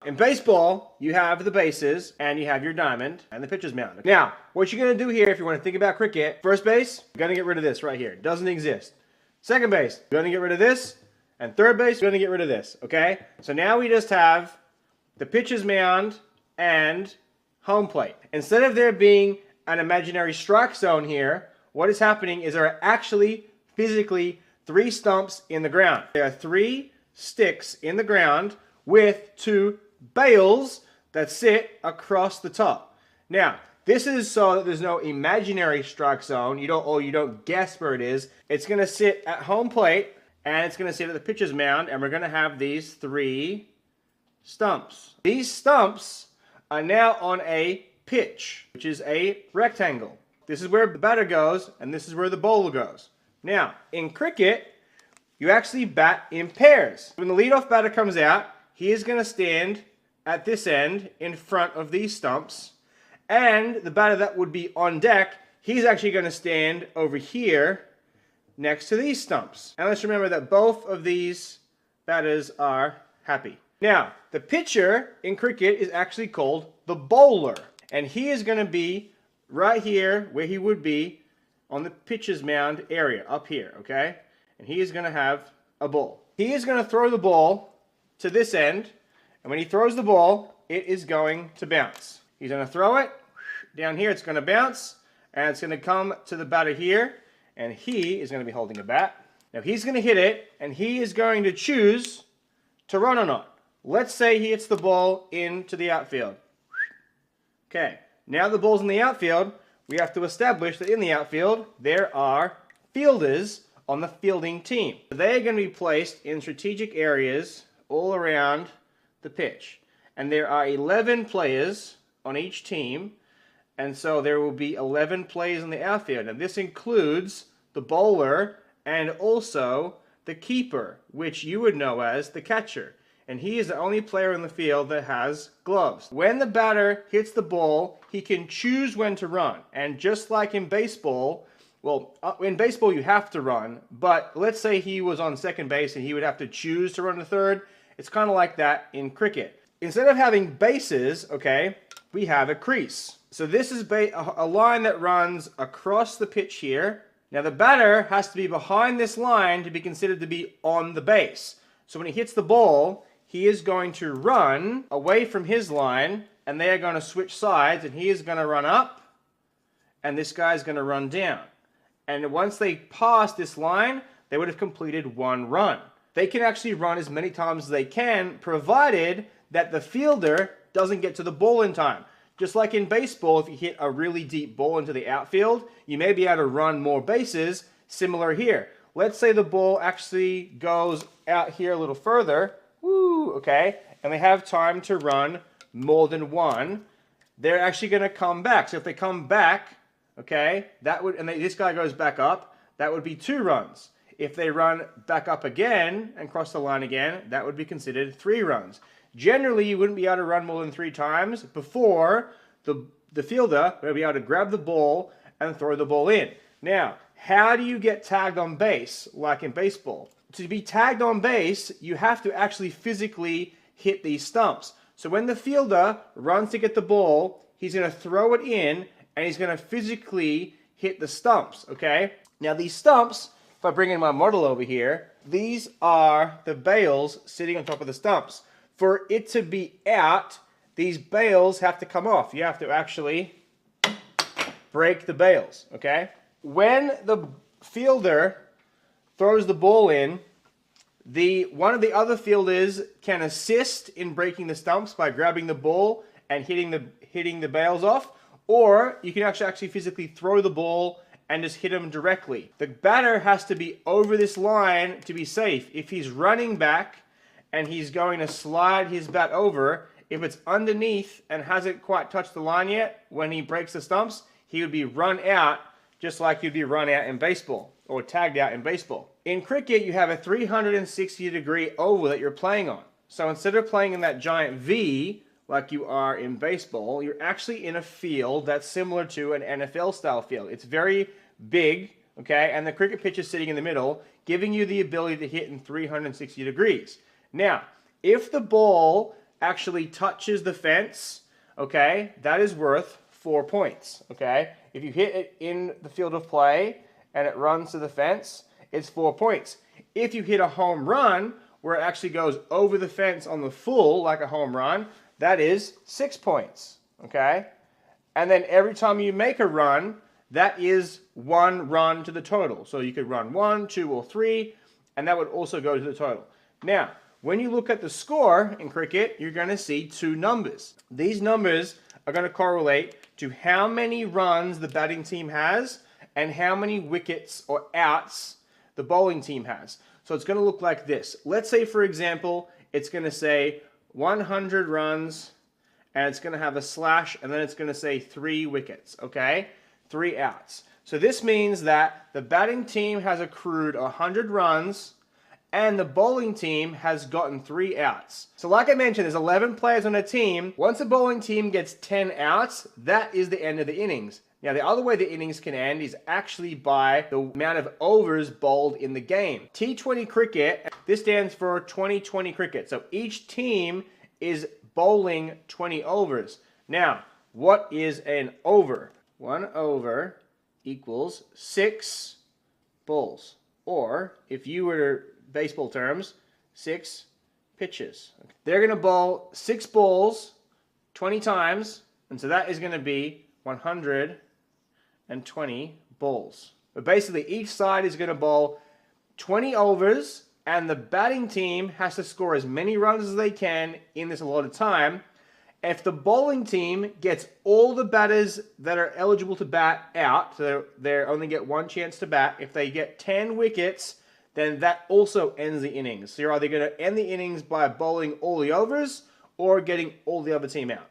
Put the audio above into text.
in baseball, you have the bases, and you have your diamond, and the pitcher's mound. Now, what you're going to do here, if you want to think about cricket, first base, you're going to get rid of this right here. It doesn't exist. Second base, you're going to get rid of this. And third base, you're going to get rid of this, okay? So now we just have the pitcher's mound and home plate. Instead of there being an imaginary strike zone here, what is happening is there are actually physically 3 stumps in the ground. There are 3 sticks in the ground with 2 bales that sit across the top. Now, this is so that there's no imaginary strike zone. You don't guess where it is. It's going to sit at home plate, and it's going to sit at the pitcher's mound, and we're going to have these 3 stumps. These stumps are now on a pitch, which is a rectangle. This is where the batter goes, and this is where the bowler goes. Now, in cricket, you actually bat in pairs. When the leadoff batter comes out, he is going to stand at this end in front of these stumps, and the batter that would be on deck, he's actually going to stand over here next to these stumps. And let's remember that both of these batters are happy. Now, the pitcher in cricket is actually called the bowler, and he is going to be right here where he would be on the pitcher's mound area, up here, okay? And he is going to have a ball. He is going to throw the ball to this end, and when he throws the ball, it is going to bounce. He's going to throw it down here, it's going to bounce, and it's going to come to the batter here, and he is going to be holding a bat. Now he's going to hit it, and he is going to choose to run or not. Let's say he hits the ball into the outfield. Okay, now the ball's in the outfield, we have to establish that in the outfield, there are fielders on the fielding team. They're going to be placed in strategic areas all around the pitch. And there are 11 players on each team, and so there will be 11 players in the outfield. And this includes the bowler and also the keeper, which you would know as the catcher. And he is the only player in the field that has gloves. When the batter hits the ball, he can choose when to run. And just like in baseball, well, in baseball you have to run, but let's say he was on second base and he would have to choose to run to third. It's kind of like that in cricket. Instead of having bases, okay, we have a crease. So this is a line that runs across the pitch here. Now the batter has to be behind this line to be considered to be on the base. So when he hits the ball, he is going to run away from his line, and they are going to switch sides, and he is going to run up, and this guy is going to run down. And once they pass this line, they would have completed 1 run. They can actually run as many times as they can, provided that the fielder doesn't get to the ball in time. Just like in baseball, if you hit a really deep ball into the outfield, you may be able to run more bases. Similar here. Let's say the ball actually goes out here a little further. Woo, okay, and they have time to run more than 1. They're actually going to come back. So if they come back, okay, this guy goes back up, that would be 2 runs. If they run back up again and cross the line again, that would be considered 3 runs. Generally, you wouldn't be able to run more than 3 times before the fielder will be able to grab the ball and throw the ball in. Now, how do you get tagged on base like in baseball? To be tagged on base, you have to actually physically hit these stumps. So when the fielder runs to get the ball, he's going to throw it in, and he's going to physically hit the stumps, okay? Now these stumps, if I bring in my model over here, these are the bales sitting on top of the stumps. For it to be out, these bales have to come off. You have to actually break the bales, okay? When the fielder throws the ball in, one of the other fielders can assist in breaking the stumps by grabbing the ball and hitting the bales off, or you can actually physically throw the ball and just hit him directly. The batter has to be over this line to be safe. If he's running back and he's going to slide his bat over, if it's underneath and hasn't quite touched the line yet, when he breaks the stumps, he would be run out just like you'd be run out in baseball or tagged out in baseball. In cricket, you have a 360-degree oval that you're playing on. So instead of playing in that giant V like you are in baseball, you're actually in a field that's similar to an NFL-style field. It's very big, okay, and the cricket pitch is sitting in the middle, giving you the ability to hit in 360 degrees. Now, if the ball actually touches the fence, okay, that is worth 4 points, okay? If you hit it in the field of play and it runs to the fence, it's 4 points. If you hit a home run where it actually goes over the fence on the full, like a home run, that is 6 points, okay? And then every time you make a run, that is 1 run to the total. So you could run 1, 2, or 3, and that would also go to the total. Now, when you look at the score in cricket, you're going to see 2 numbers. These numbers are going to correlate to how many runs the batting team has and how many wickets or outs the bowling team has. So it's going to look like this. Let's say, for example, it's going to say 100 runs, and it's going to have a slash, and then it's going to say 3 wickets, okay? 3 outs. So this means that the batting team has accrued 100 runs, and the bowling team has gotten 3 outs. So like I mentioned, there's 11 players on a team. Once a bowling team gets 10 outs, that is the end of the innings. Now, the other way the innings can end is actually by the amount of overs bowled in the game. T20 cricket, this stands for 20-20 cricket. So each team is bowling 20 overs. Now, what is an over? 1 over equals 6 balls. Or, if you were baseball terms, 6 pitches. They're going to bowl 6 balls 20 times, and so that is going to be 120 balls. But basically, each side is going to bowl 20 overs, and the batting team has to score as many runs as they can in this allotted time. If the bowling team gets all the batters that are eligible to bat out, so they only get 1 chance to bat, if they get 10 wickets, then that also ends the innings. So you're either going to end the innings by bowling all the overs or getting all the other team out.